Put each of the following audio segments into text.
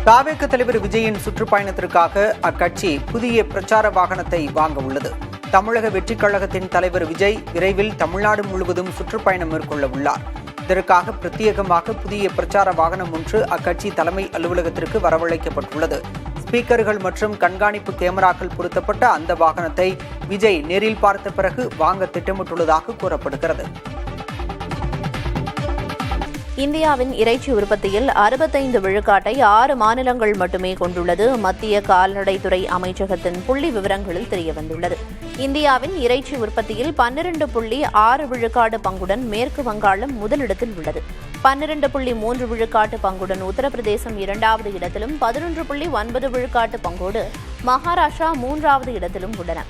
தாவேக தலைவர் விஜயின் சுற்றுப்பயணத்திற்காக அக்கட்சி புதிய பிரச்சார வாகனத்தை வாங்க உள்ளது. தமிழக வெற்றிக் கழகத்தின் தலைவர் விஜய் விரைவில் தமிழ்நாடு முழுவதும் சுற்றுப்பயணம் மேற்கொள்ள உள்ளார். இதற்காக பிரத்யேகமாக புதிய பிரச்சார வாகனம் ஒன்று அக்கட்சி தலைமை அலுவலகத்திற்கு வரவழைக்கப்பட்டுள்ளது. ஸ்பீக்கர்கள் மற்றும் கண்காணிப்பு கேமராக்கள் பொருத்தப்பட்ட அந்த வாகனத்தை விஜய் நேரில் பார்த்த பிறகு வாங்க திட்டமிட்டுள்ளதாக கூறப்படுகிறது. இந்தியாவின் இறைச்சி உற்பத்தியில் 65 விழுக்காட்டை 6 மாநிலங்கள் மட்டுமே கொண்டுள்ளது மத்திய கால்நடைத்துறை அமைச்சகத்தின் புள்ளி விவரங்களில் தெரியவந்துள்ளது. இந்தியாவின் இறைச்சி உற்பத்தியில் 12.6 விழுக்காடு பங்குடன் மேற்கு வங்காளம் முதலிடத்தில் உள்ளது. 12.3 விழுக்காட்டு பங்குடன் உத்தரப்பிரதேசம் 2வது இடத்திலும் 11.9 விழுக்காட்டு பங்கோடு மகாராஷ்டிரா 3வது இடத்திலும் உள்ளன.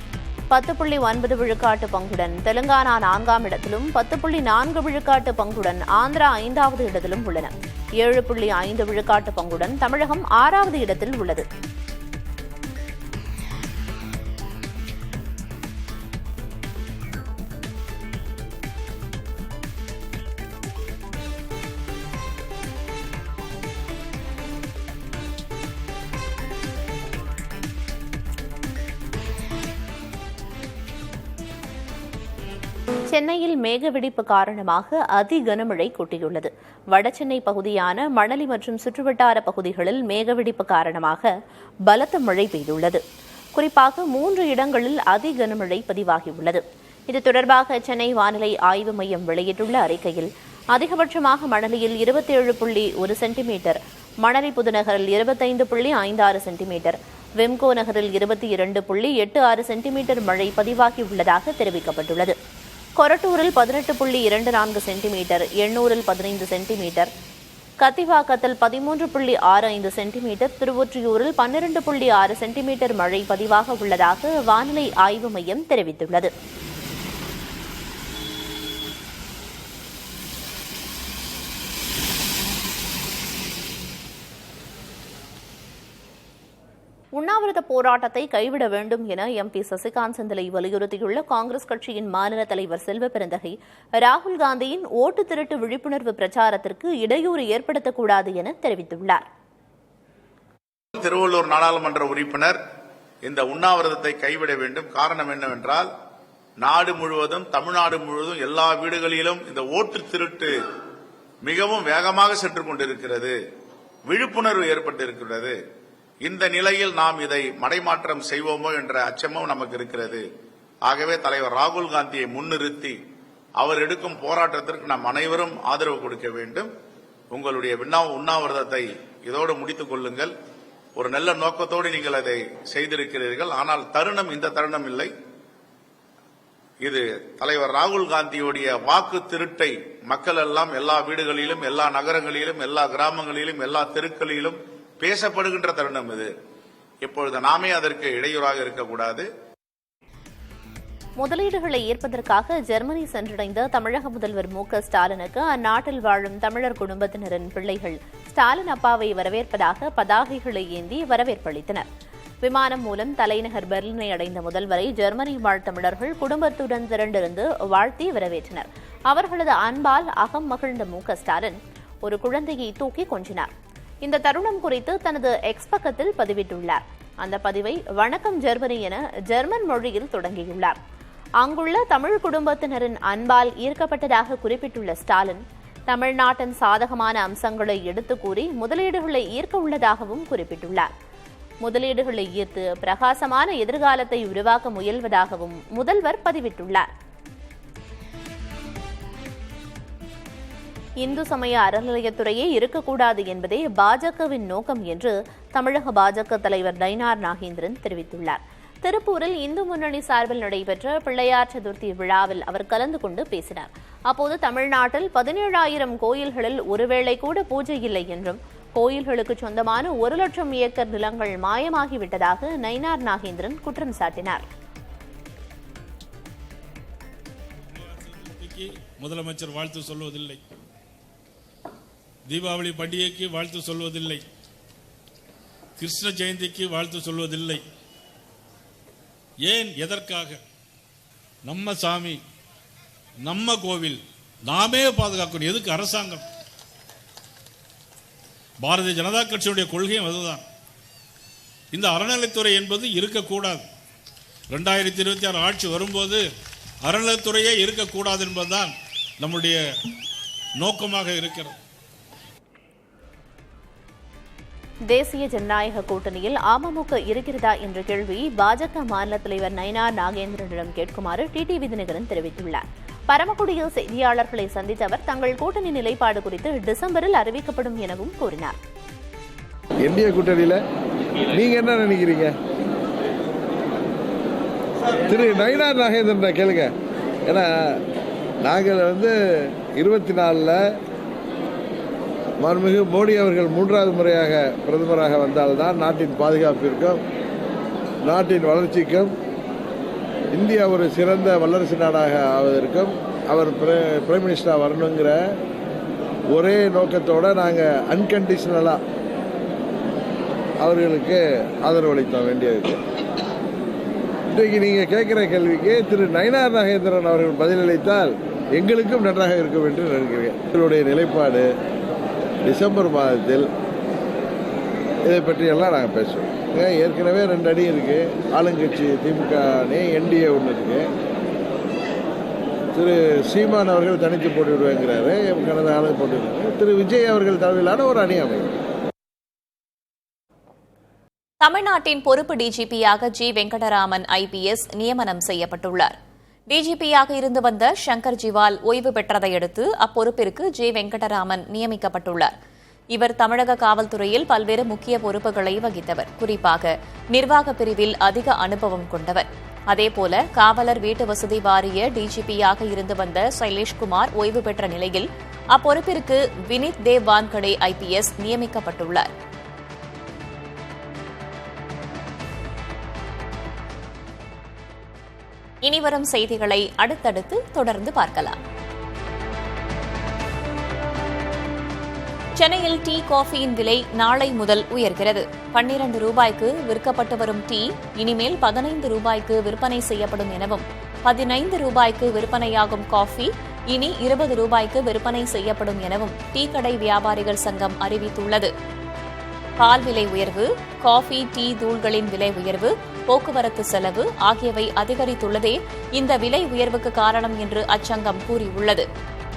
10.9 விழுக்காட்டு பங்குடன் தெலுங்கானா 4ஆம் இடத்திலும் 10.4 விழுக்காட்டு பங்குடன் ஆந்திரா 5வது இடத்திலும் உள்ளன. 7.5 விழுக்காட்டு பங்குடன் தமிழகம் 6வது இடத்தில் உள்ளது. சென்னையில் மேகவெடிப்பு காரணமாக அதி கனமழை கொட்டியுள்ளது. வடசென்னை பகுதியான மணலி மற்றும் சுற்றுவட்டார பகுதிகளில் மேகவெடிப்பு காரணமாக பலத்த மழை பெய்துள்ளது. குறிப்பாக 3 இடங்களில் அதி கனமழை பதிவாகியுள்ளது. இது தொடர்பாக சென்னை வானிலை ஆய்வு மையம் வெளியிட்டுள்ள அறிக்கையில் அதிகபட்சமாக மணலியில் 27.1 சென்டிமீட்டர், மணலி புதுநகரில் 25.56 சென்டிமீட்டர், வெம்கோ நகரில் 22.86 சென்டிமீட்டர் மழை பதிவாகியுள்ளதாக தெரிவிக்கப்பட்டுள்ளது. கொரட்டூரில் 18.24 சென்டிமீட்டர், எண்ணூரில் 15 சென்டிமீட்டர், கத்திவாக்கத்தில் 13.65 சென்டிமீட்டர், திருவொற்றியூரில் 12.6 சென்டிமீட்டர் மழை பதிவாக உள்ளதாக வானிலை ஆய்வு மையம் தெரிவித்துள்ளது. உண்ணாவிரத போராட்டத்தை கைவிட வேண்டும் என எம்பி சசிகாந்த் செந்திலை வலியுறுத்தியுள்ள காங்கிரஸ் கட்சியின் மாநில தலைவர் செல்வ பெருந்தகை, ராகுல் காந்தியின் ஓட்டு திருட்டு விழிப்புணர்வு பிரச்சாரத்திற்கு இடையூறு ஏற்படுத்தக்கூடாது என தெரிவித்துள்ளார். திருவள்ளூர் நாடாளுமன்ற உறுப்பினர் இந்த உண்ணாவிரதத்தை கைவிட வேண்டும். காரணம் என்னவென்றால், நாடு முழுவதும், தமிழ்நாடு முழுவதும் எல்லா வீடுகளிலும் இந்த ஓட்டு திருட்டு மிகவும் வேகமாக சென்று கொண்டிருக்கிறது, விழிப்புணர்வு ஏற்பட்டிருக்கிறது. இந்த நிலையில் நாம் இதை மடைமாற்றம் செய்வோமோ என்ற அச்சமும் நமக்கு இருக்கிறது. ஆகவே தலைவர் ராகுல் காந்தியை முன்னிறுத்தி அவர் எடுக்கும் போராட்டத்திற்கு நாம் அனைவரும் ஆதரவு கொடுக்க வேண்டும். உங்களுடைய உண்ணாவிரதத்தை இதோடு முடித்துக் கொள்ளுங்கள். ஒரு நல்ல நோக்கத்தோடு நீங்கள் அதை செய்திருக்கிறீர்கள். ஆனால் இந்த தருணம் இல்லை. இது தலைவர் ராகுல் காந்தியுடைய வாக்கு திருட்டை மக்கள் எல்லாம் எல்லா வீடுகளிலும், எல்லா நகரங்களிலும், எல்லா கிராமங்களிலும், எல்லா தெருக்களிலும் பேசப்படுகின்ற தருணம் இது. இப்பொழுது நாமே அதற்கு இடையூறாக இருக்கக்கூடாது. முதலீடுகளை ஈர்ப்பதற்காக ஜெர்மனி சென்றடைந்த தமிழக முதல்வர் மு.க. ஸ்டாலினுக்கு அந்நாட்டில் வாழும் தமிழர் குடும்பத்தினரின் பிள்ளைகள் ஸ்டாலின் அப்பாவை வரவேற்பதாக பதாகைகளை ஏந்தி வரவேற்பளித்தனர். விமானம் மூலம் தலைநகர் பெர்லினை அடைந்த முதல்வரை ஜெர்மனி வாழ் தமிழர்கள் குடும்பத்துடன் திரண்டிருந்து வாழ்த்தி வரவேற்றனர். அவர்களது அன்பால் அகம் மகிழ்ந்த மு.க. ஸ்டாலின் ஒரு குழந்தையை தூக்கி கொஞ்சினார். இந்த தருணம் குறித்து தனது எக்ஸ் பக்கத்தில் பதிவிட்டுள்ளார். அந்த பதிவை வணக்கம் ஜெர்மனி என ஜெர்மன் மொழியில் தொடங்கியுள்ளார். அங்குள்ள தமிழ் குடும்பத்தினரின் அன்பால் ஈர்க்கப்பட்டதாக குறிப்பிட்டுள்ள ஸ்டாலின், தமிழ்நாட்டின் சாதகமான அம்சங்களை எடுத்து கூறி முதலீடுகளை ஈர்க்க உள்ளதாகவும் குறிப்பிட்டுள்ளார். முதலீடுகளை ஈர்த்து பிரகாசமான எதிர்காலத்தை உருவாக்க முயல்வதாகவும் முதல்வர் பதிவிட்டுள்ளார். இந்து சமய அறநிலையத்துறையே இருக்கக்கூடாது என்பதே பாஜகவின் நோக்கம் என்று தமிழக பாஜக தலைவர் நயினார் நாகேந்திரன் தெரிவித்துள்ளார். திருப்பூரில் இந்து முன்னணி சார்பில் நடைபெற்ற பிள்ளையார் சதுர்த்தி விழாவில் அவர் கலந்து கொண்டு பேசினார். அப்போது தமிழ்நாட்டில் 17,000 கோயில்களில் ஒருவேளை கூட பூஜை இல்லை என்றும், கோயில்களுக்கு சொந்தமான 1 லட்சம் ஏக்கர் நிலங்கள் மாயமாகிவிட்டதாக நயினார் நாகேந்திரன் குற்றம் சாட்டினார். முதலமைச்சர் வாழ்த்து சொல்வதில்லை, தீபாவளி பண்டிகைக்கு வாழ்த்து சொல்வதில்லை, கிருஷ்ண ஜெயந்திக்கு வாழ்த்து சொல்வதில்லை. ஏன், எதற்காக? நம்ம சாமி, நம்ம கோவில், நாமே பாதுகாக்கணும். எதுக்கு அரசாங்கம்? பாரதிய ஜனதா கட்சியுடைய கொள்கையும் அதுதான். இந்த அறநிலைத்துறை என்பது இருக்கக்கூடாது. 2026 ஆட்சி வரும்போது அறநிலைத்துறையே இருக்கக்கூடாது என்பதுதான் நம்முடைய நோக்கமாக இருக்கிறது. தேசிய ஜனநாயக கூட்டணியில் அமமுக இருக்கிறதா என்ற கேள்வியை பாஜக மாநில தலைவர் நயினார் நாகேந்திரனிடம் கேட்குமாறு டிடிவி தினகரன் தெரிவித்துள்ளார். பரமக்குடியில் செய்தியாளர்களை சந்தித்த அவர் தங்கள் கூட்டணி நிலைப்பாடு குறித்து டிசம்பரில் அறிவிக்கப்படும் எனவும் கூறினார். என்டிஏ கூட்டணியில நீங்க என்ன நினைக்கிறீங்க? திரு நயினார் நாகேந்திரன் கேளுங்க. ஏன்னா நாங்கள் 24 மாண்புமிகு மோடி அவர்கள் 3வது முறையாக பிரதமராக வந்தால்தான் நாட்டின் பாதுகாப்பிற்கும் நாட்டின் வளர்ச்சிக்கும் இந்தியா ஒரு சிறந்த வல்லரசு நாடாக ஆவதற்கும் அவர் பிரைம் மினிஸ்டராக வரணுங்கிற ஒரே நோக்கத்தோடு நாங்கள் அன்கண்டிஷனலாக அவர்களுக்கு ஆதரவளிக்க வேண்டியது. இன்றைக்கு நீங்கள் கேட்குற கேள்விக்கு திரு நயினார் நாகேந்திரன் அவர்கள் பதிலளித்தால் எங்களுக்கும் நன்றாக இருக்கும் என்று நினைக்கிறேன். எங்களுடைய நிலைப்பாடு டிசம்பர் மாதத்தில் இதை பற்றியெல்லாம் நாங்கள் பேசுவோம். ஏற்கனவே 2 அணி இருக்குது. ஆளுங்கட்சி திமுக அணி, என்டிஏ ஒன்று இருக்குது. திரு சீமான் அவர்கள் தனித்து போட்டிவிடுவேங்கிறாரு. கடந்த காலம் போட்டிருக்காரு. திரு விஜய் அவர்கள் தலைமையிலான ஒரு அணி அமைக்கும். தமிழ்நாட்டின் பொறுப்பு டிஜிபியாக ஜி வெங்கடராமன் IPS நியமனம் செய்யப்பட்டுள்ளார். டிஜிபியாக இருந்து வந்த சங்கர் ஜிவால் ஓய்வு பெற்றதையடுத்து அப்பொறுப்பிற்கு ஜி வெங்கடராமன் நியமிக்கப்பட்டுள்ளார். இவர் தமிழக காவல்துறையில் பல்வேறு முக்கிய பொறுப்புகளை வகித்தவர். குறிப்பாக நிர்வாக பிரிவில் அதிக அனுபவம் கொண்டவர். அதேபோல காவலர் வீட்டு வசதி வாரிய டிஜிபியாக இருந்து வந்த சைலேஷ்குமார் ஓய்வு பெற்ற நிலையில் அப்பொறுப்பிற்கு வினித் தேவ் வான்கடே IPS நியமிக்கப்பட்டுள்ளார். இனிவரும் செய்திகளை அடுத்தடுத்து தொடர்ந்து பார்க்கலாம். சென்னையில் டீ, காஃபியின் விலை நாளை முதல் உயர்கிறது. 12 ரூபாய்க்கு விற்கப்பட்டு வரும் டீ இனிமேல் 15 ரூபாய்க்கு விற்பனை செய்யப்படும் எனவும் 15 ரூபாய்க்கு விற்பனையாகும் காஃபி இனி 20 ரூபாய்க்கு விற்பனை செய்யப்படும் எனவும் டீ கடை வியாபாரிகள் சங்கம் அறிவித்துள்ளது. பால் விலை உயர்வு, காஃபி, டீ தூள்களின் விலை உயர்வு, போக்குவரத்து செலவு ஆகியவை அதிகரித்துள்ளதே இந்த விலை உயர்வுக்கு காரணம் என்று அச்சங்கம் கூறியுள்ளது.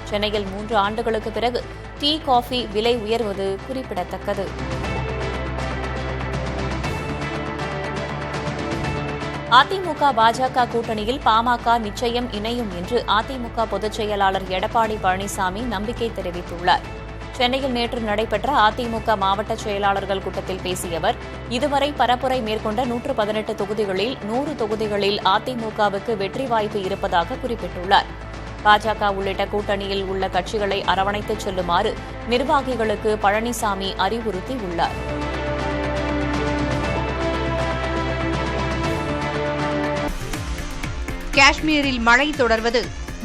சென்னையில் 3 ஆண்டுகளுக்கு பிறகு டீ, காஃபி விலை உயர்வது குறிப்பிடத்தக்கது. அதிமுக பாஜக கூட்டணியில் பாமக நிச்சயம் இணையும் என்று அதிமுக பொதுச் செயலாளர் எடப்பாடி பழனிசாமி நம்பிக்கை தெரிவித்துள்ளார். சென்னையில் நேற்று நடைபெற்ற அதிமுக மாவட்ட செயலாளர்கள் கூட்டத்தில் பேசிய அவர், இதுவரை பரப்புரை மேற்கொண்ட 118 தொகுதிகளில் 100 தொகுதிகளில் அதிமுகவுக்கு வெற்றி வாய்ப்பு இருப்பதாக குறிப்பிட்டுள்ளார். பாஜக உள்ளிட்ட கூட்டணியில் உள்ள கட்சிகளை அரவணைத்துச் செல்லுமாறு நிர்வாகிகளுக்கு பழனிசாமி அறிவுறுத்தியுள்ளார். காஷ்மீரில் மழை தொடர்வது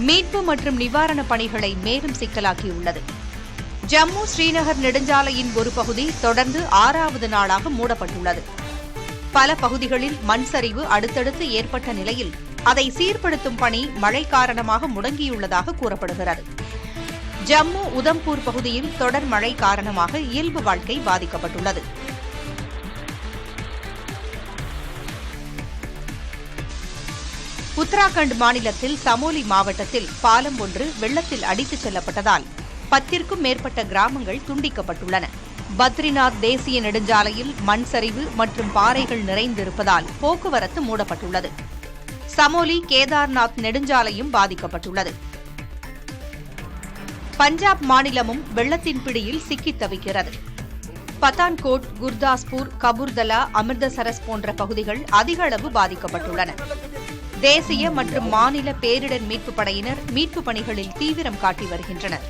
மீட்பு மற்றும் நிவாரணப் பணிகளை மேலும் சிக்கலாக்கியுள்ளது. ஜம்மு ஸ்ரீநகர் நெடுஞ்சாலையின் ஒரு பகுதி தொடர்ந்து 6வது நாளாக மூடப்பட்டுள்ளது. பல பகுதிகளில் மண் சரிவு அடுத்தடுத்து ஏற்பட்ட நிலையில் அதை சீர்படுத்தும் பணி மழை காரணமாக முடங்கியுள்ளதாக கூறப்படுகிறது. ஜம்மு உதம்பூர் பகுதியில் தொடர் மழை காரணமாக இயல்பு வாழ்க்கை பாதிக்கப்பட்டுள்ளது. உத்தராகண்ட் மாநிலத்தில் சமோலி மாவட்டத்தில் பாலம் ஒன்று வெள்ளத்தில் அடித்துச் செல்லப்பட்டதால் 10க்கும் மேற்பட்ட கிராமங்கள் துண்டிக்கப்பட்டுள்ளன. பத்ரிநாத் தேசிய நெடுஞ்சாலையில் மண் சரிவு மற்றும் பாறைகள் நிறைந்திருப்பதால் போக்குவரத்து மூடப்பட்டுள்ளது. சமோலி கேதார்நாத் நெடுஞ்சாலையும் பாதிக்கப்பட்டுள்ளது. பஞ்சாப் மாநிலமும் வெள்ளத்தின் பிடியில் சிக்கித் தவிக்கிறது. பத்தான்கோட், குர்தாஸ்பூர், கபூர்தலா, அமிர்தசரஸ் போன்ற பகுதிகள் அதிக அளவு பாதிக்கப்பட்டுள்ளன. தேசிய மற்றும் மாநில பேரிடர் மீட்புப் படையினர் மீட்புப் பணிகளில் தீவிரம் காட்டி வருகின்றனர்.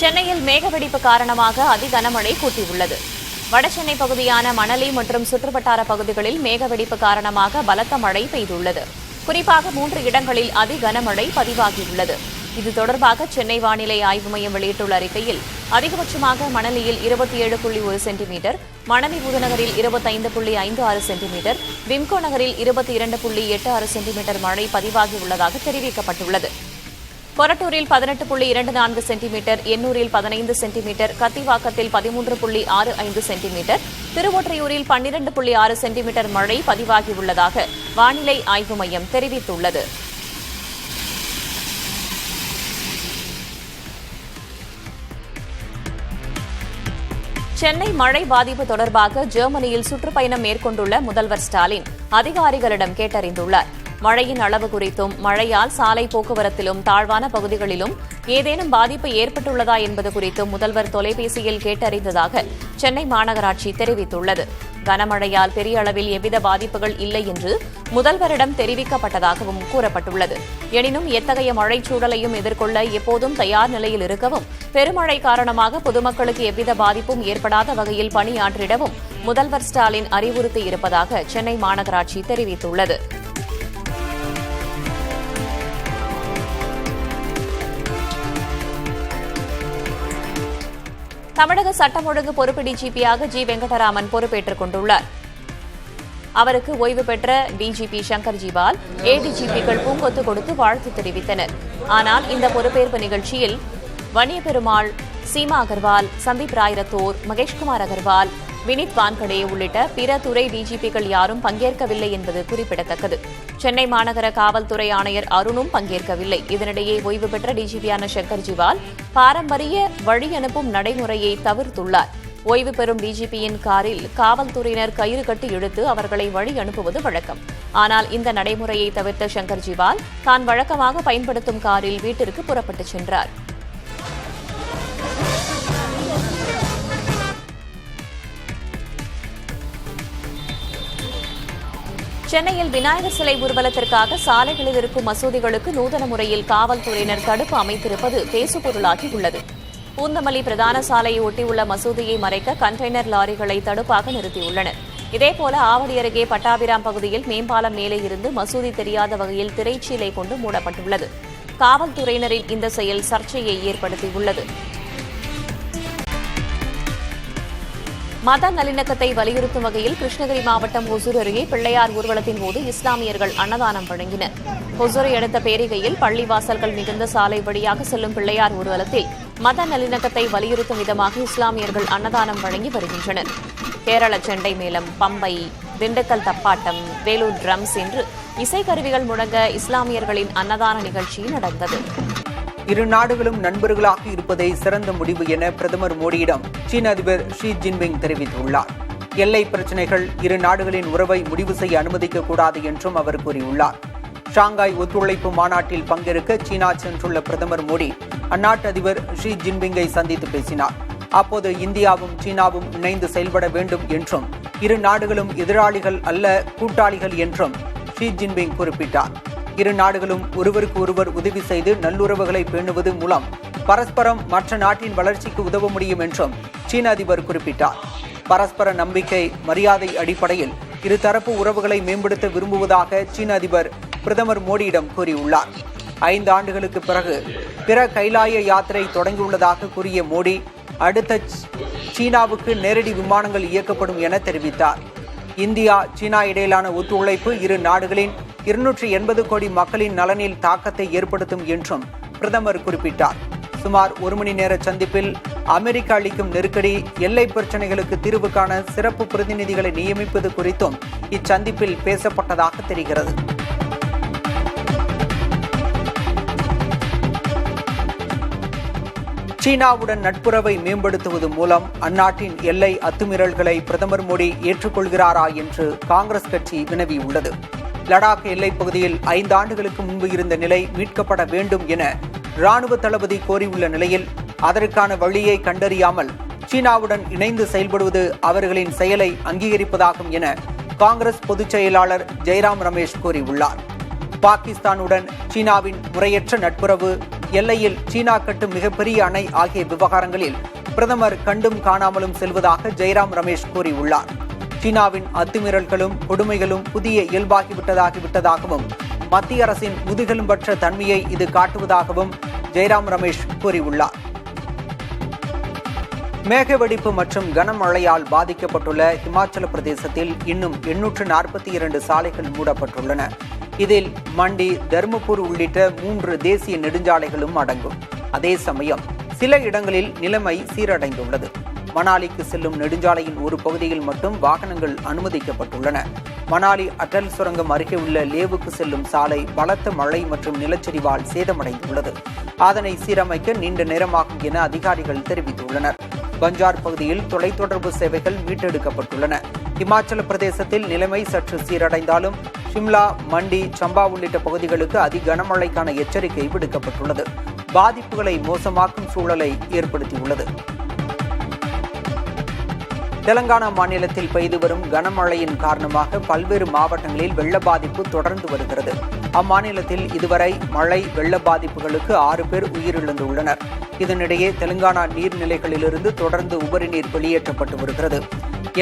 சென்னையில் மேகவெடிப்பு காரணமாக அதிகனமழை கூட்டியுள்ளது. வடசென்னை பகுதியான மணலி மற்றும் சுற்றுவட்டார பகுதிகளில் மேகவெடிப்பு காரணமாக பலத்த மழை பெய்துள்ளது. குறிப்பாக 3 இடங்களில் அதிகனமழை பதிவாகியுள்ளது. இது தொடர்பாக சென்னை வானிலை ஆய்வு மையம் வெளியிட்டுள்ள அறிக்கையில் அதிகபட்சமாக மணலியில் 27.1 சென்டிமீட்டர், மணலி புதுநகரில் 25.56 சென்டிமீட்டர், விம்கோ நகரில் 22.86 சென்டிமீட்டர் மழை பதிவாகியுள்ளதாக தெரிவிக்கப்பட்டுள்ளது. கொரட்டூரில் 18.24 சென்டிமீட்டர், எண்ணூரில் 15 சென்டிமீட்டர், கத்திவாக்கத்தில் 13.65 சென்டிமீட்டர், திருவொற்றையூரில் 12.6 சென்டிமீட்டர் மழை பதிவாகியுள்ளதாக வானிலை ஆய்வு மையம் தெரிவித்துள்ளது. சென்னை மழை பாதிப்பு தொடர்பாக ஜெர்மனியில் சுற்றுப்பயணம் மேற்கொண்டுள்ள முதல்வர் ஸ்டாலின் அதிகாரிகளிடம் கேட்டறிந்துள்ளார். மழையின் அளவு குறித்தும், மழையால் சாலை போக்குவரத்திலும் தாழ்வான பகுதிகளிலும் ஏதேனும் பாதிப்பு ஏற்பட்டுள்ளதா என்பது குறித்தும் முதல்வர் தொலைபேசியில் கேட்டறிந்ததாக சென்னை மாநகராட்சி தெரிவித்துள்ளது. கனமழையால் பெரிய அளவில் எவ்வித பாதிப்புகள் இல்லை என்று முதல்வரிடம் தெரிவிக்கப்பட்டதாகவும் கூறப்பட்டுள்ளது. எனினும் எத்தகைய மழைச்சூழலையும் எதிர்கொள்ள எப்போதும் தயார் நிலையில் இருக்கவும், பெருமழை காரணமாக பொதுமக்களுக்கு எவ்வித பாதிப்பும் ஏற்படாத வகையில் பணியாற்றிடவும் முதல்வர் ஸ்டாலின் அறிவுறுத்தியிருப்பதாக சென்னை மாநகராட்சி தெரிவித்துள்ளது. தமிழக சட்டம் ஒழுங்கு பொறுப்பு டிஜிபியாக ஜி வெங்கடராமன் பொறுப்பேற்றுக் கொண்டுள்ளார். அவருக்கு ஓய்வு பெற்ற டிஜிபி சங்கர் ஜிவால், ஏடிஜிபிக்கள் பூங்கொத்து கொடுத்து வாழ்த்து தெரிவித்தனர். ஆனால் இந்த பொறுப்பேற்பு நிகழ்ச்சியில் வன்னியபெருமாள், சீமா அகர்வால், சந்தீப் ராய் ரத்தோர், மகேஷ்குமார் அகர்வால், வினித் வான்கடே உள்ளிட்ட பிற துறை டிஜிபிக்கள் யாரும் பங்கேற்கவில்லை என்பது குறிப்பிடத்தக்கது. சென்னை மாநகர காவல்துறை ஆணையர் அருணும் பங்கேற்கவில்லை. இதனிடையே ஓய்வு பெற்ற டிஜிபியான சங்கர் ஜிவால் பாரம்பரிய வழி அனுப்பும் நடைமுறையை தவிர்த்துள்ளார். ஓய்வு பெறும் டிஜிபியின் காரில் காவல்துறையினர் கயிறு கட்டி இழுத்து அவர்களை வழி அனுப்புவது வழக்கம். ஆனால் இந்த நடைமுறையை தவிர்த்த சங்கர் ஜிவால் தான் வழக்கமாக பயன்படுத்தும் காரில் வீட்டிற்கு புறப்பட்டுச் சென்றார். சென்னையில் விநாயகர் சிலை ஊர்வலத்திற்காக சாலைகளில் இருக்கும் மசூதிகளுக்கு நூதன முறையில் காவல்துறையினர் தடுப்பு அமைத்திருப்பது பேசுபொருளாகி உள்ளது. பூந்தமல்லி பிரதான சாலையை ஒட்டியுள்ள மசூதியை மறைக்க கண்டெய்னர் லாரிகளை தடுப்பாக நிறுத்தியுள்ளனர். இதேபோல ஆவடி அருகே பட்டாபிராம் பகுதியில் மேம்பாலம் மேலே இருந்து மசூதி தெரியாத வகையில் திரைச்சீலை கொண்டு மூடப்பட்டுள்ளது. காவல்துறையினரின் இந்த செயல் சர்ச்சையை ஏற்படுத்தியுள்ளது. மத நல்லிணக்கத்தை வலியுறுத்தும் வகையில் கிருஷ்ணகிரி மாவட்டம் ஒசூர் அருகே பிள்ளையார் ஊர்வலத்தின் போது இஸ்லாமியர்கள் அன்னதானம் வழங்கினர். ஒசூரை அடுத்த பேரிகையில் பள்ளிவாசல்கள் மிகுந்த சாலை வழியாக செல்லும் பிள்ளையார் ஊர்வலத்தில் மத நல்லிணக்கத்தை வலியுறுத்தும் விதமாக இஸ்லாமியர்கள் அன்னதானம் வழங்கி வருகின்றனர். கேரள செண்டை மேளம், பம்பை, திண்டுக்கல் தப்பாட்டம், வேலூர் ட்ரம்ஸ் என்று இசைக்கருவிகள் முழங்க இஸ்லாமியர்களின் அன்னதான நிகழ்ச்சி நடந்தது. இரு நாடுகளும் நண்பர்களாக இருப்பதே சிறந்த முடிவு என பிரதமர் மோடியிடம் சீன அதிபர் ஷி ஜின்பிங் தெரிவித்துள்ளார். எல்லை பிரச்சினைகள் இரு நாடுகளின் உறவை முடிவு செய்ய அனுமதிக்கக்கூடாது என்றும் அவர் கூறியுள்ளார். ஷாங்காய் ஒத்துழைப்பு மாநாட்டில் பங்கேற்க சீனா சென்றுள்ள பிரதமர் மோடி அந்நாட்டு அதிபர் ஷி ஜின்பிங்கை சந்தித்து பேசினார். அப்போது இந்தியாவும் சீனாவும் இணைந்து செயல்பட வேண்டும் என்றும், இரு நாடுகளும் எதிராளிகள் அல்ல கூட்டாளிகள் என்றும் ஷி ஜின்பிங் குறிப்பிட்டார். இரு நாடுகளும் ஒருவருக்கு ஒருவர் உதவி செய்து நல்லுறவுகளை பேணுவது மூலம் பரஸ்பரம் மற்ற நாட்டின் வளர்ச்சிக்கு உதவ முடியும் என்றும் சீன அதிபர் குறிப்பிட்டார். பரஸ்பர நம்பிக்கை, மரியாதை அடிப்படையில் இருதரப்பு உறவுகளை மேம்படுத்த விரும்புவதாக சீன அதிபர் பிரதமர் மோடியிடம் கூறியுள்ளார். 5 ஆண்டுகளுக்கு பிறகு பிற கைலாய யாத்திரை தொடங்கியுள்ளதாக கூறிய மோடி, அடுத்த சீனாவுக்கு நேரடி விமானங்கள் இயக்கப்படும் என தெரிவித்தார். இந்தியா சீனா இடையிலான ஒத்துழைப்பு இரு நாடுகளின் 280 கோடி மக்களின் நலனில் தாக்கத்தை ஏற்படுத்தும் என்றும் பிரதமர் குறிப்பிட்டார். சுமார் 1 மணி நேர சந்திப்பில் அமெரிக்கா அளிக்கும் நெருக்கடி, எல்லை பிரச்சினைகளுக்கு தீர்வு காண சிறப்பு பிரதிநிதிகளை நியமிப்பது குறித்தும் இச்சந்திப்பில் பேசப்பட்டதாக தெரிகிறது. சீனாவுடன் நட்புறவை மேம்படுத்துவது மூலம் அந்நாட்டின் எல்லை அத்துமீறல்களை பிரதமர் மோடி ஏற்றுக்கொள்கிறாரா என்று காங்கிரஸ் கட்சி வினவியுள்ளது. லடாக் எல்லைப் பகுதியில் 5 ஆண்டுகளுக்கு முன்பு இருந்த நிலை மீட்கப்பட வேண்டும் என ராணுவ தளபதி கோரியுள்ள நிலையில் அதற்கான வழியை கண்டறியாமல் சீனாவுடன் இணைந்து செயல்படுவது அவர்களின் செயலை அங்கீகரிப்பதாகும் என காங்கிரஸ் பொதுச் செயலாளர் ஜெய்ராம் ரமேஷ் கூறியுள்ளார். பாகிஸ்தானுடன் சீனாவின் முறையற்ற நட்புறவு, எல்லையில் சீனா கட்டும் மிகப்பெரிய அணை ஆகிய விவகாரங்களில் பிரதமர் கண்டும் காணாமலும் செல்வதாக ஜெய்ராம் ரமேஷ் கூறியுள்ளார். சீனாவின் அத்துமீறல்களும் கொடுமைகளும் புதிய இயல்பாகிவிட்டதாகவும் மத்திய அரசின் முதுகெலும்பற்ற தன்மையை இது காட்டுவதாகவும் ஜெய்ராம் ரமேஷ் கூறியுள்ளார். மேகவெடிப்பு மற்றும் கனமழையால் பாதிக்கப்பட்டுள்ள இமாச்சல பிரதேசத்தில் இன்னும் 842 சாலைகள் மூடப்பட்டுள்ளன. இதில் மண்டி, தருமபுர் உள்ளிட்ட 3 தேசிய நெடுஞ்சாலைகளும் அடங்கும். அதே சமயம் சில இடங்களில் நிலைமை சீரடைந்துள்ளது. மணாலிக்கு செல்லும் நெடுஞ்சாலையின் ஒரு பகுதியில் மட்டும் வாகனங்கள் அனுமதிக்கப்பட்டுள்ளன. மணாலி அட்டல் சுரங்கம் அருகே உள்ள லேவுக்கு செல்லும் சாலை பலத்த மழை மற்றும் நிலச்சரிவால் சேதமடைந்துள்ளது. அதனை சீரமைக்க நீண்ட நேரமாகும் என அதிகாரிகள் தெரிவித்துள்ளனர். பஞ்சார் பகுதியில் தொலைத்தொடர்பு சேவைகள் மீட்டெடுக்கப்பட்டுள்ளன. இமாச்சல பிரதேசத்தில் நிலைமை சற்று சீரடைந்தாலும் ஷிம்லா, மண்டி, சம்பா உள்ளிட்ட பகுதிகளுக்கு அதி கனமழைக்கான எச்சரிக்கை விடுக்கப்பட்டுள்ளது. பாதிப்புகளை மோசமாக்கும் சூழலை ஏற்படுத்தியுள்ளது. தெலங்கானா மாநிலத்தில் பெய்து வரும் கனமழையின் காரணமாக பல்வேறு மாவட்டங்களில் வெள்ள பாதிப்பு தொடர்ந்து வருகிறது. அம்மாநிலத்தில் இதுவரை மழை வெள்ள பாதிப்புகளுக்கு 6 பேர் உயிரிழந்துள்ளனர். இதனிடையே தெலங்கானா நீர்நிலைகளிலிருந்து தொடர்ந்து உபரி நீர் வெளியேற்றப்பட்டு வருகிறது.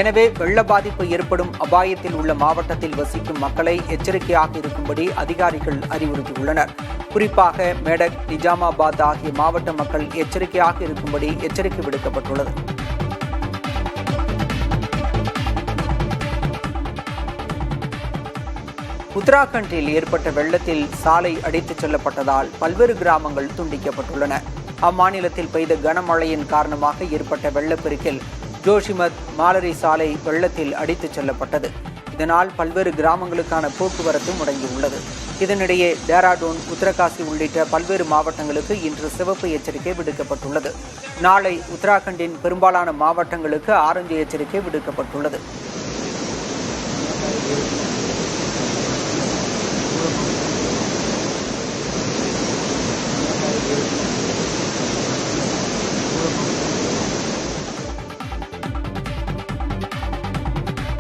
எனவே வெள்ள பாதிப்பு ஏற்படும் அபாயத்தில் உள்ள மாவட்டத்தில் வசிக்கும் மக்களை எச்சரிக்கையாக இருக்கும்படி அதிகாரிகள் அறிவுறுத்தியுள்ளனர். குறிப்பாக மேடக், நிஜாமாபாத் ஆகிய மாவட்ட மக்கள் எச்சரிக்கையாக இருக்கும்படி எச்சரிக்கை விடுக்கப்பட்டுள்ளது. உத்தராகண்டில் ஏற்பட்ட வெள்ளத்தில் சாலை அடித்துச் செல்லப்பட்டதால் பல்வேறு கிராமங்கள் துண்டிக்கப்பட்டுள்ளன. அம்மாநிலத்தில் பெய்த கனமழையின் காரணமாக ஏற்பட்ட வெள்ளப்பெருக்கில் ஜோஷிமத், மாலரி சாலை வெள்ளத்தில் அடித்துச் செல்லப்பட்டது. இதனால் பல்வேறு கிராமங்களுக்கான போக்குவரத்து முடங்கியுள்ளது. இதனிடையே டேராடூன், உத்தரகாசி உள்ளிட்ட பல்வேறு மாவட்டங்களுக்கு இன்று சிவப்பு எச்சரிக்கை விடுக்கப்பட்டுள்ளது. நாளை உத்தராகண்டின் பெரும்பாலான மாவட்டங்களுக்கு ஆரஞ்சு எச்சரிக்கை விடுக்கப்பட்டுள்ளது.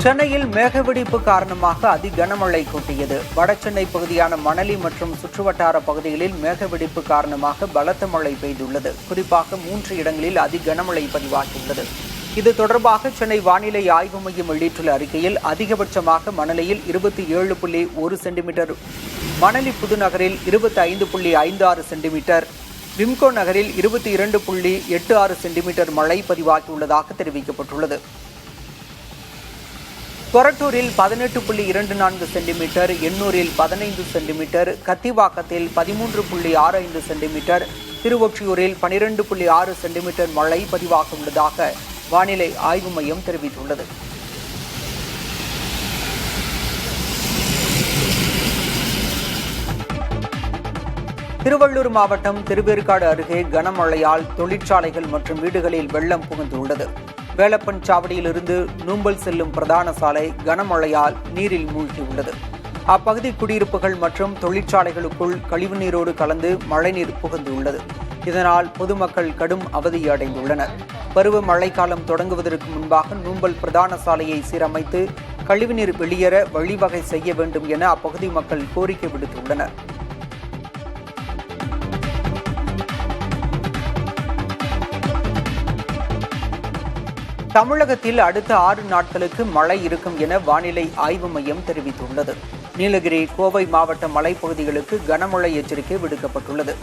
சென்னையில் மேகவெடிப்பு காரணமாக அதி கனமழை கொட்டியது. வடசென்னை பகுதியான மணலி மற்றும் சுற்றுவட்டார பகுதிகளில் மேகவெடிப்பு காரணமாக பலத்த மழை பெய்துள்ளது. குறிப்பாக 3 இடங்களில் அதி கனமழை பதிவாகியுள்ளது. இது தொடர்பாக சென்னை வானிலை ஆய்வு மையம் வெளியிட்டுள்ள அறிக்கையில் அதிகபட்சமாக மணலியில் 27.1 சென்டிமீட்டர், மணலி புதுநகரில் 25.56 சென்டிமீட்டர், விம்கோ நகரில் 22.86 சென்டிமீட்டர் மழை பதிவாகியுள்ளதாக தெரிவிக்கப்பட்டுள்ளது. கொரட்டூரில் 18.24 சென்டிமீட்டர், எண்ணூரில் 15 சென்டிமீட்டர், கத்திவாக்கத்தில் 13.65 சென்டிமீட்டர், திருவொற்றியூரில் 12.6 சென்டிமீட்டர் மழை பதிவாக உள்ளதாக வானிலை ஆய்வு மையம் தெரிவித்துள்ளது. திருவள்ளூர் மாவட்டம் திருவேற்காடு அருகே கனமழையால் தொழிற்சாலைகள் மற்றும் வீடுகளில் வெள்ளம் புகுந்துள்ளது. வேலப்பன் சாவடியிலிருந்து நூம்பல் செல்லும் பிரதான சாலை கனமழையால் நீரில் மூழ்கியுள்ளது. அப்பகுதி குடியிருப்புகள் மற்றும் தொழிற்சாலைகளுக்குள் கழிவுநீரோடு கலந்து மழைநீர் புகுந்துள்ளது. இதனால் பொதுமக்கள் கடும் அவதியடைந்துள்ளனர். பருவ மழைக்காலம் தொடங்குவதற்கு முன்பாக நூம்பல் பிரதான சாலையை சீரமைத்து கழிவுநீர் வெளியேற வழிவகை செய்ய வேண்டும் என அப்பகுதி மக்கள் கோரிக்கை விடுத்துள்ளனர். தமிழகத்தில் அடுத்த 6 நாட்களுக்கு மழை இருக்கும் என வானிலை ஆய்வு மையம் தெரிவித்துள்ளது. நீலகிரி, கோவை மாவட்ட மலைப்பகுதிகளுக்கு கனமழை எச்சரிக்கை விடுக்கப்பட்டுள்ளது.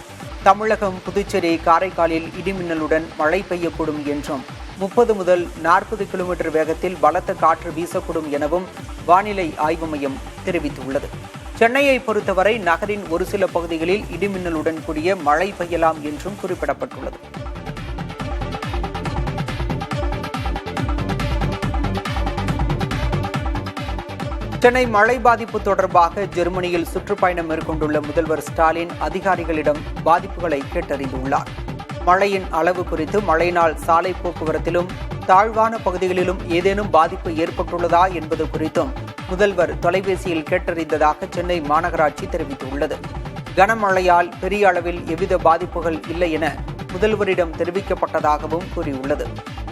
தமிழகம், புதுச்சேரி, காரைக்காலில் இடிமின்னலுடன் மழை பெய்யக்கூடும் என்றும் 30 முதல் 40 கிலோமீட்டர் வேகத்தில் பலத்த காற்று வீசக்கூடும் எனவும் வானிலை ஆய்வு மையம் தெரிவித்துள்ளது. சென்னையை பொறுத்தவரை நகரின் ஒரு சில பகுதிகளில் இடிமின்னலுடன் கூடிய மழை பெய்யலாம் என்றும் குறிப்பிடப்பட்டுள்ளது. சென்னை மழை பாதிப்பு தொடர்பாக ஜெர்மனியில் சுற்றுப்பயணம் மேற்கொண்டுள்ள முதல்வர் ஸ்டாலின் அதிகாரிகளிடம் பாதிப்புகளை கேட்டறிந்துள்ளார். மழையின் அளவு குறித்து மழையினால் சாலை போக்குவரத்திலும் தாழ்வான பகுதிகளிலும் ஏதேனும் பாதிப்பு ஏற்பட்டுள்ளதா என்பது குறித்தும் முதல்வர் தொலைபேசியில் கேட்டறிந்ததாக சென்னை மாநகராட்சி தெரிவித்துள்ளது. கனமழையால் பெரிய அளவில் எவ்வித பாதிப்புகள் இல்லை என முதல்வரிடம் தெரிவிக்கப்பட்டதாகவும் கூறியுள்ளது.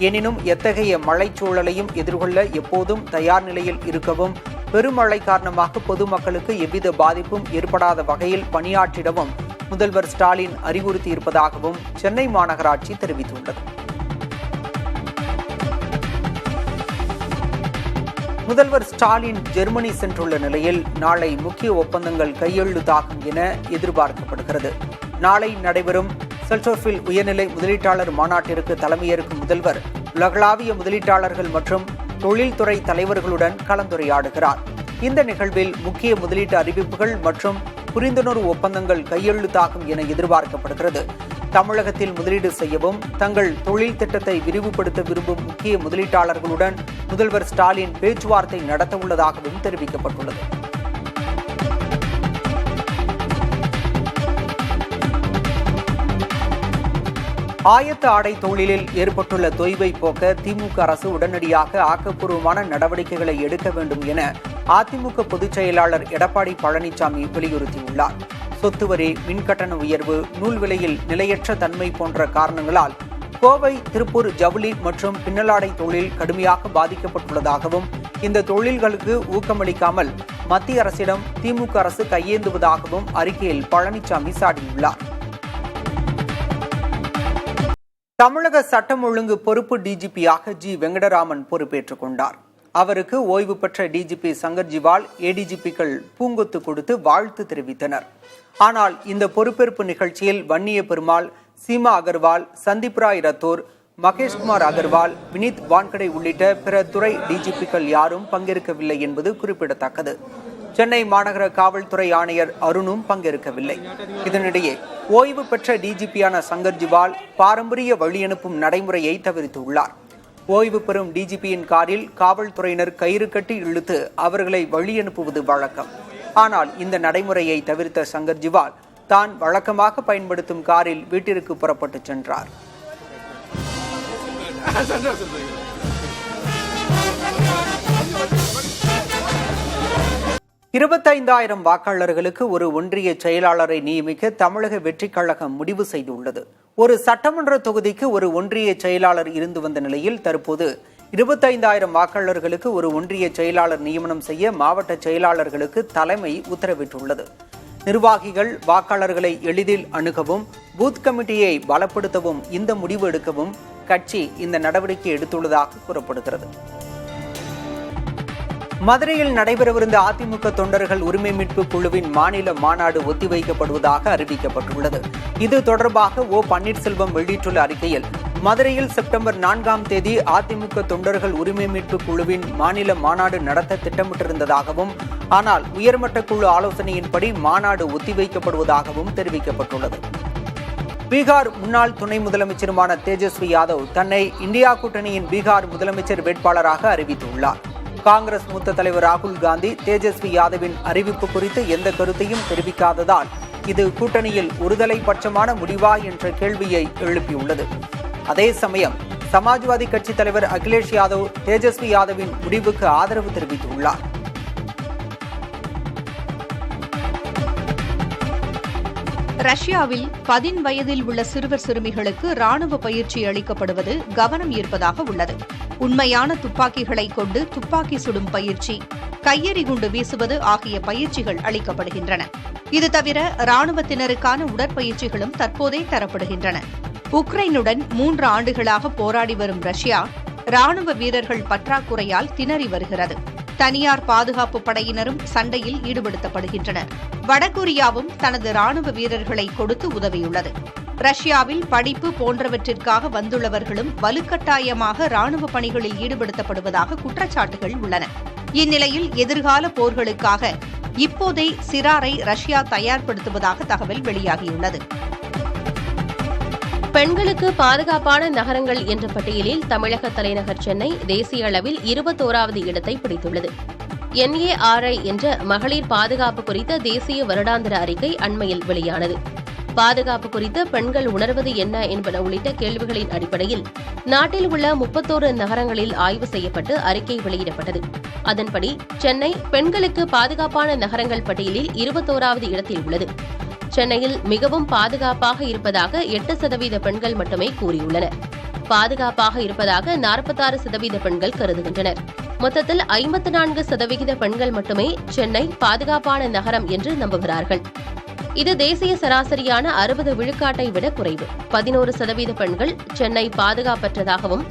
எனினும் எத்தகைய மழைச்சூழலையும் எதிர்கொள்ள எப்போதும் தயார் நிலையில் இருக்கவும், பெருமழை காரணமாக பொதுமக்களுக்கு எவ்வித பாதிப்பும் ஏற்படாத வகையில் பணியாற்றிடவும் முதல்வர் ஸ்டாலின் அறிவுறுத்தியிருப்பதாகவும் சென்னை மாநகராட்சி தெரிவித்துள்ளது. முதல்வர் ஸ்டாலின் ஜெர்மனி சென்றுள்ள நிலையில் நாளை முக்கிய ஒப்பந்தங்கள் கையெழுத்தாகும் என எதிர்பார்க்கப்படுகிறது. நாளை நடைபெறும் செல்டோஃபில் உயர்நிலை முதலீட்டாளர் மாநாட்டிற்கு தலைமையேற்கும் முதல்வர் உலகளாவிய முதலீட்டாளர்கள் மற்றும் தொழில்துறை தலைவர்களுடன் கலந்துரையாடுகிறார். இந்த நிகழ்வில் முக்கிய முதலீட்டு அறிவிப்புகள் மற்றும் புரிந்துணர்வு ஒப்பந்தங்கள் கையெழுத்தாகும் என எதிர்பார்க்கப்படுகிறது. தமிழகத்தில் முதலீடு செய்யவும் தங்கள் தொழில் திட்டத்தை விரிவுபடுத்த விரும்பும் முக்கிய முதலீட்டாளர்களுடன் முதல்வர் ஸ்டாலின் பேச்சுவார்த்தை நடத்தவுள்ளதாகவும் தெரிவிக்கப்பட்டுள்ளது. ஆயத்த ஆடை தொழிலில் ஏற்பட்டுள்ள தொய்வை போக்க திமுக அரசு உடனடியாக ஆக்கப்பூர்வமான நடவடிக்கைகளை எடுக்க வேண்டும் என அதிமுக பொதுச் செயலாளர் எடப்பாடி பழனிசாமி வலியுறுத்தியுள்ளார். சொத்து வரி, மின்கட்டண உயர்வு, நூல் விலையில் நிலையற்ற தன்மை போன்ற காரணங்களால் கோவை, திருப்பூர் ஜவுளி மற்றும் பின்னலாடை தொழில் கடுமையாக பாதிக்கப்பட்டுள்ளதாகவும் இந்த தொழில்களுக்கு ஊக்கமளிக்காமல் மத்திய அரசிடம் திமுக அரசு கையேந்துவதாகவும் அறிக்கையில் பழனிசாமி சாடியுள்ளார். தமிழக சட்டம் ஒழுங்கு பொறுப்பு டிஜிபியாக ஜி வெங்கடராமன் பொறுப்பேற்றுக் கொண்டார். அவருக்கு ஓய்வு பெற்ற டிஜிபி சங்கர் ஜிவால், ஏடிஜிபிக்கள் பூங்கொத்து கொடுத்து வாழ்த்து தெரிவித்தனர். ஆனால் இந்த பொறுப்பேற்பு நிகழ்ச்சியில் வன்னிய பெருமாள், சீமா அகர்வால், சந்தீப் ராய் ரத்தோர், மகேஷ்குமார் அகர்வால், வினித் வான்கடே உள்ளிட்ட பிற துறை டிஜிபிக்கள் யாரும் பங்கேற்கவில்லை என்பது குறிப்பிடத்தக்கது. சென்னை மாநகர காவல்துறை ஆணையர் அருணும் பங்கேற்கவில்லை. இதனிடையே ஓய்வு பெற்ற டிஜிபியான சங்கர் ஜிவால் பாரம்பரிய வழியனுப்பும் நடைமுறையை தவிர்த்துள்ளார். ஓய்வு பெறும் டிஜிபியின் காரில் காவல்துறையினர் கயிறு கட்டி இழுத்து அவர்களை வழியனுப்புவது வழக்கம். ஆனால் இந்த நடைமுறையை தவிர்த்த சங்கர் ஜிவால் தான் வழக்கமாக பயன்படுத்தும் காரில் வீட்டிற்கு புறப்பட்டு சென்றார். இருபத்தைந்தாயிரம் வாக்காளர்களுக்கு ஒரு ஒன்றிய செயலாளரை நியமிக்க தமிழக வெற்றிக் கழகம் முடிவு செய்துள்ளது. ஒரு சட்டமன்ற தொகுதிக்கு ஒரு ஒன்றிய செயலாளர் இருந்து வந்த நிலையில் தற்போது 25,000 வாக்காளர்களுக்கு ஒரு ஒன்றிய செயலாளர் நியமனம் செய்ய மாவட்ட செயலாளர்களுக்கு தலைமை உத்தரவிட்டுள்ளது. நிர்வாகிகள் வாக்காளர்களை எளிதில் அணுகவும் பூத் கமிட்டியை பலப்படுத்தவும் இந்த முடிவு எடுக்கவும் கட்சி இந்த நடவடிக்கை எடுத்துள்ளதாக கூறப்படுகிறது. மதுரையில் நடைபெறவிருந்த அதிமுக தொண்டர்கள் உரிமை மீட்பு குழுவின் மாநில மாநாடு ஒத்திவைக்கப்படுவதாக அறிவிக்கப்பட்டுள்ளது. இது தொடர்பாக ஓ பன்னீர்செல்வம் வெளியிட்டுள்ள அறிக்கையில், மதுரையில் செப்டம்பர் 4ஆம் தேதி அதிமுக தொண்டர்கள் உரிமை மீட்பு குழுவின் மாநில மாநாடு நடத்த திட்டமிட்டிருந்ததாகவும், ஆனால் உயர்மட்ட குழு ஆலோசனையின்படி மாநாடு ஒத்திவைக்கப்படுவதாகவும் தெரிவிக்கப்பட்டுள்ளது. பீகார் முன்னாள் துணை முதலமைச்சருமான தேஜஸ்வி யாதவ் தன்னை இந்தியா கூட்டணியின் பீகார் முதலமைச்சர் வேட்பாளராக அறிவித்துள்ளார். காங்கிரஸ் மூத்த தலைவர் ராகுல் காந்தி தேஜஸ்வி யாதவின் அறிவிப்பு குறித்து எந்த கருத்தையும் தெரிவிக்காததால் இது கூட்டணியில் ஒருதலை பட்சமான முடிவா என்ற கேள்வியை எழுப்பியுள்ளது. அதே சமயம் சமாஜ்வாதி கட்சி தலைவர் அகிலேஷ் யாதவ் தேஜஸ்வி யாதவின் முடிவுக்கு ஆதரவு தெரிவித்துள்ளார். ரஷ்யாவில் 10 வயதில் உள்ள சிறுவர் சிறுமிகளுக்கு ராணுவ பயிற்சி அளிக்கப்படுவது கவனம் ஈர்ப்பதாக உள்ளது. உண்மையான துப்பாக்கிகளை கொண்டு துப்பாக்கி சுடும் பயிற்சி, கையெறி குண்டு வீசுவது ஆகிய பயிற்சிகள் அளிக்கப்படுகின்றன. இது தவிர ராணுவத்தினருக்கான உடற்பயிற்சிகளும் தற்போதே தரப்படுகின்றன. உக்ரைனுடன் 3 ஆண்டுகளாக போராடி வரும் ரஷ்யா ராணுவ வீரர்கள் பற்றாக்குறையால் திணறி வருகிறது. தனியார் பாதுகாப்பு படையினரும் சண்டையில் ஈடுபடுத்தப்படுகின்றனர். வடகொரியாவும் தனது ராணுவ வீரர்களை கொடுத்து உதவியுள்ளது. ரஷ்யாவில் படிப்பு போன்றவற்றிற்காக வந்துள்ளவர்களும் வலுக்கட்டாயமாக ராணுவ பணிகளில் ஈடுபடுத்தப்படுவதாக குற்றச்சாட்டுகள் உள்ளன. இந்நிலையில் எதிர்கால போர்களுக்காக இப்போதே சிறாரை ரஷ்யா தயார்படுத்துவதாக தகவல் வெளியாகியுள்ளது. பெண்களுக்கு பாதுகாப்பான நகரங்கள் என்ற பட்டியலில் தமிழக தலைநகர் சென்னை தேசிய அளவில் 21வது இடத்தை பிடித்துள்ளது. NARI என்ற மகளிர் பாதுகாப்பு குறித்த தேசிய வருடாந்திர அறிக்கை அண்மையில் வெளியானது. பாதுகாப்பு குறித்த பெண்கள் உணர்வது என்ன என்பன உள்ளிட்ட கேள்விகளின் அடிப்படையில் நாட்டில் உள்ள 31 நகரங்களில் ஆய்வு செய்யப்பட்டு அறிக்கை வெளியிடப்பட்டது. அதன்படி சென்னை பெண்களுக்கு பாதுகாப்பான நகரங்கள் பட்டியலில் 21வது இடத்தில் உள்ளது. சென்னையில் மிகவும் பாதுகாப்பாக இருப்பதாக 8% பெண்கள் மட்டுமே கூறியுள்ளனர். பாதுகாப்பாக இருப்பதாக 46% பெண்கள் கருதுகின்றனர். மொத்தத்தில் 54% பெண்கள் மட்டுமே சென்னை பாதுகாப்பான நகரம் என்று நம்புகிறார்கள். இது தேசிய சராசரியான 60 விழுக்காட்டை விட குறைவு. 11% பெண்கள் சென்னை பாதுகாப்பற்றதாகவும்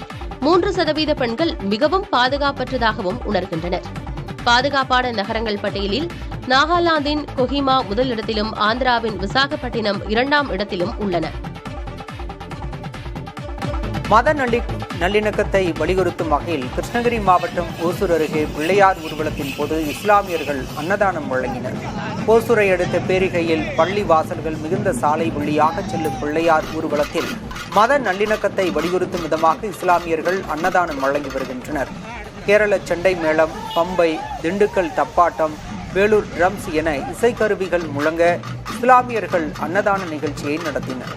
3% பெண்கள் மிகவும் பாதுகாப்பற்றதாகவும் உணர்கின்றனர். பாதுகாப்பான நகரங்கள் பட்டியலில் நாகாலாந்தின் கொஹிமா முதலிடத்திலும் ஆந்திராவின் விசாகப்பட்டினம் 2ஆம் இடத்திலும் உள்ளன. நல்லிணக்கத்தை வலியுறுத்தும் வகையில் கிருஷ்ணகிரி மாவட்டம் ஓசூர் அருகே பிள்ளையார் ஊர்வலத்தின் போது இஸ்லாமியர்கள் அன்னதானம் வழங்கினர். ஓசூரை அடுத்த பேரிகையில் பள்ளி வாசல்கள் மிகுந்த சாலை வழியாக செல்லும் பிள்ளையார் ஊர்வலத்தில் மத நல்லிணக்கத்தை வலியுறுத்தும் விதமாக இஸ்லாமியர்கள் அன்னதானம் வழங்கி வருகின்றனர். கேரள செண்டை மேளம், பம்பை, திண்டுக்கல் தப்பாட்டம், வேலூர் ட்ரம்ஸ் என இசைக்கருவிகள் முழங்க இஸ்லாமியர்கள் அன்னதான நிகழ்ச்சியை நடத்தினர்.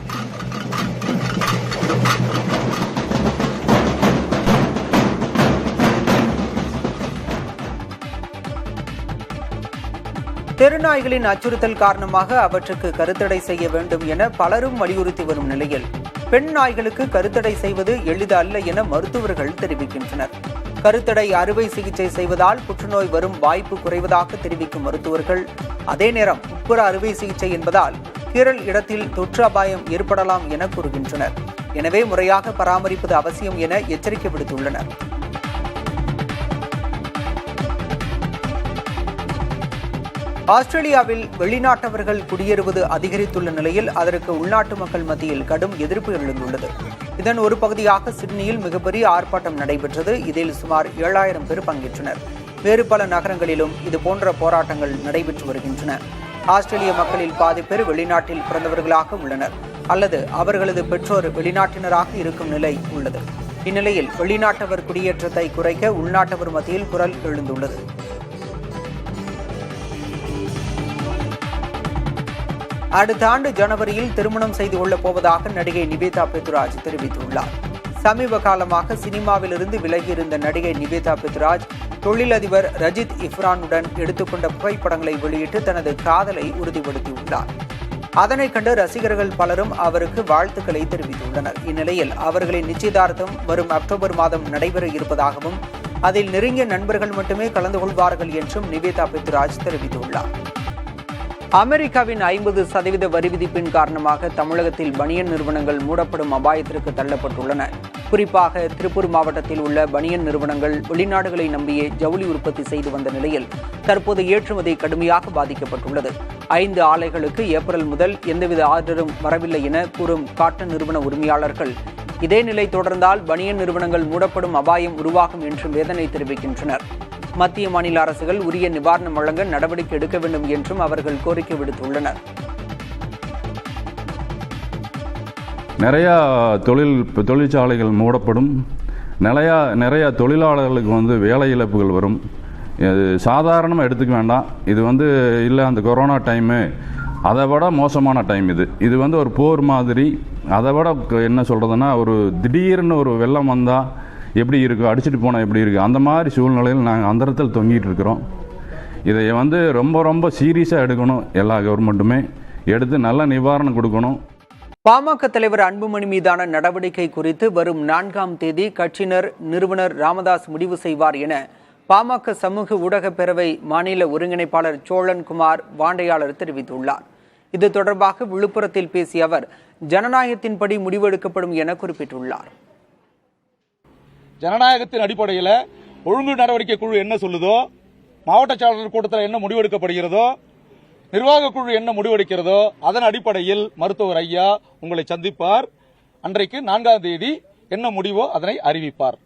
தெருநாய்களின் அச்சுறுத்தல் காரணமாக அவற்றுக்கு கருத்தடை செய்ய வேண்டும் என பலரும் வலியுறுத்தி வரும் நிலையில் பெண் நாய்களுக்கு கருத்தடை செய்வது எளிது அல்ல என மருத்துவர்கள் தெரிவிக்கின்றனர். கருத்தடை அறுவை சிகிச்சை செய்வதால் புற்றுநோய் வரும் வாய்ப்பு குறைவதாக தெரிவிக்கும் மருத்துவர்கள், அதே நேரம் உட்புற அறுவை சிகிச்சை என்பதால் கீறல் இடத்தில் தொற்று அபாயம் ஏற்படலாம் என கூறுகின்றனர். எனவே முறையாக பராமரிப்பது அவசியம் என எச்சரிக்கை விடுத்துள்ளனர். ஆஸ்திரேலியாவில் வெளிநாட்டவர்கள் குடியேறுவது அதிகரித்துள்ள நிலையில் அதற்கு உள்நாட்டு மக்கள் மத்தியில் கடும் எதிர்ப்பு எழுந்துள்ளது. இதன் ஒரு பகுதியாக சிட்னியில் மிகப்பெரிய ஆர்ப்பாட்டம் நடைபெற்றது. இதில் சுமார் 7000 பேர் பங்கேற்றனர். வேறு பல நகரங்களிலும் இதுபோன்ற போராட்டங்கள் நடைபெற்று வருகின்றன. ஆஸ்திரேலிய மக்களில் பாதி பேர் வெளிநாட்டில் பிறந்தவர்களாக உள்ளனர் அல்லது அவர்களது பெற்றோர் வெளிநாட்டினராக இருக்கும் நிலை உள்ளது. இந்நிலையில் வெளிநாட்டவர் குடியேற்றத்தை குறைக்க உள்நாட்டவர் மத்தியில் குரல் எழுந்துள்ளது. அடுத்த ஆண்டு ஜனவரியில் திருமணம் செய்து கொள்ளப் போவதாக நடிகை நிவேதா பெத்துராஜ் தெரிவித்துள்ளார். சமீப காலமாக சினிமாவிலிருந்து விலகியிருந்த நடிகை நிவேதா பெத்துராஜ் தொழிலதிபர் ரஜித் இஃப்ரானுடன் எடுத்துக்கொண்ட புகைப்படங்களை வெளியிட்டு தனது காதலை உறுதிப்படுத்தியுள்ளார். அதனைக் கண்டு ரசிகர்கள் பலரும் அவருக்கு வாழ்த்துக்களை தெரிவித்துள்ளனர். இந்நிலையில் அவர்களின் நிச்சயதார்த்தம் வரும் அக்டோபர் மாதம் நடைபெற இருப்பதாகவும் அதில் நெருங்கிய நண்பர்கள் மட்டுமே கலந்து கொள்வார்கள் என்றும் நிவேதா பெத்துராஜ் தெரிவித்துள்ளார். அமெரிக்காவின் 50% வரி விதிப்பின் காரணமாக தமிழகத்தில் பனியன் நிறுவனங்கள் மூடப்படும் அபாயத்திற்கு தள்ளப்பட்டுள்ளன. குறிப்பாக திருப்பூர் மாவட்டத்தில் உள்ள பனியன் நிறுவனங்கள் வெளிநாடுகளை நம்பியே ஜவுளி உற்பத்தி செய்து வந்த நிலையில் தற்போது ஏற்றுமதி கடுமையாக பாதிக்கப்பட்டுள்ளது. 5 ஆலைகளுக்கு ஏப்ரல் முதல் எந்தவித ஆர்டரும் வரவில்லை என கூறும் காட்டன் நிறுவன உரிமையாளர்கள் இதே நிலை தொடர்ந்தால் பனியன் நிறுவனங்கள் மூடப்படும் அபாயம் உருவாகும் என்று வேதனை தெரிவிக்கின்றனர். மத்திய மாநில அரசுகள் உரிய நிவாரணம் வழங்க நடவடிக்கை எடுக்க வேண்டும் என்றும் அவர்கள் கோரிக்கை விடுத்துள்ளனர். நிறையா தொழிற்சாலைகள் மூடப்படும், நிறையா தொழிலாளர்களுக்கு வேலை இழப்புகள் வரும். சாதாரணமாக எடுத்துக்க வேண்டாம். இது இல்லை அந்த கொரோனா டைமு அதை விட மோசமான டைம். இது ஒரு போர் மாதிரி. அதை விட என்ன சொல்கிறதுனா, ஒரு திடீர்னு ஒரு வெள்ளம் வந்தால் எப்படி இருக்கும், அடிச்சுட்டு போனால் எப்படி இருக்குது, அந்த மாதிரி சூழ்நிலையில் நாங்கள் அந்த இடத்துல தொங்கிட்டு இருக்கிறோம். இதை ரொம்ப ரொம்ப சீரியஸாக எடுக்கணும். எல்லா கவர்மெண்ட்டுமே எடுத்து நல்ல நிவாரணம் கொடுக்கணும். பாமக தலைவர் அன்புமணி மீதான நடவடிக்கை குறித்து வரும் 4ஆம் தேதி கட்சியினர் நிறுவனர் ராமதாஸ் முடிவு செய்வார் என பாமக சமூக ஊடக பேரவை மாநில ஒருங்கிணைப்பாளர் சோழன்குமார் வாண்டையாளர் தெரிவித்துள்ளார். இது தொடர்பாக விழுப்புரத்தில் பேசிய அவர் ஜனநாயகத்தின்படி முடிவெடுக்கப்படும் என குறிப்பிட்டுள்ளார். ஜனநாயகத்தின் அடிப்படையில் ஒழுங்கு நடவடிக்கை குழு என்ன சொல்லுதோ, மாவட்ட செயலாளர் கூட்டத்தில் என்ன முடிவெடுக்கப்படுகிறதோ, நிர்வாக குழு என்ன முடிவெடுக்கிறதோ அதன் அடிப்படையில் மருத்துவர் ஐயா உங்களை சந்திப்பார். அன்றைக்கு 4ஆம் தேதி என்ன முடிவோ அதனை அறிவிப்பார்.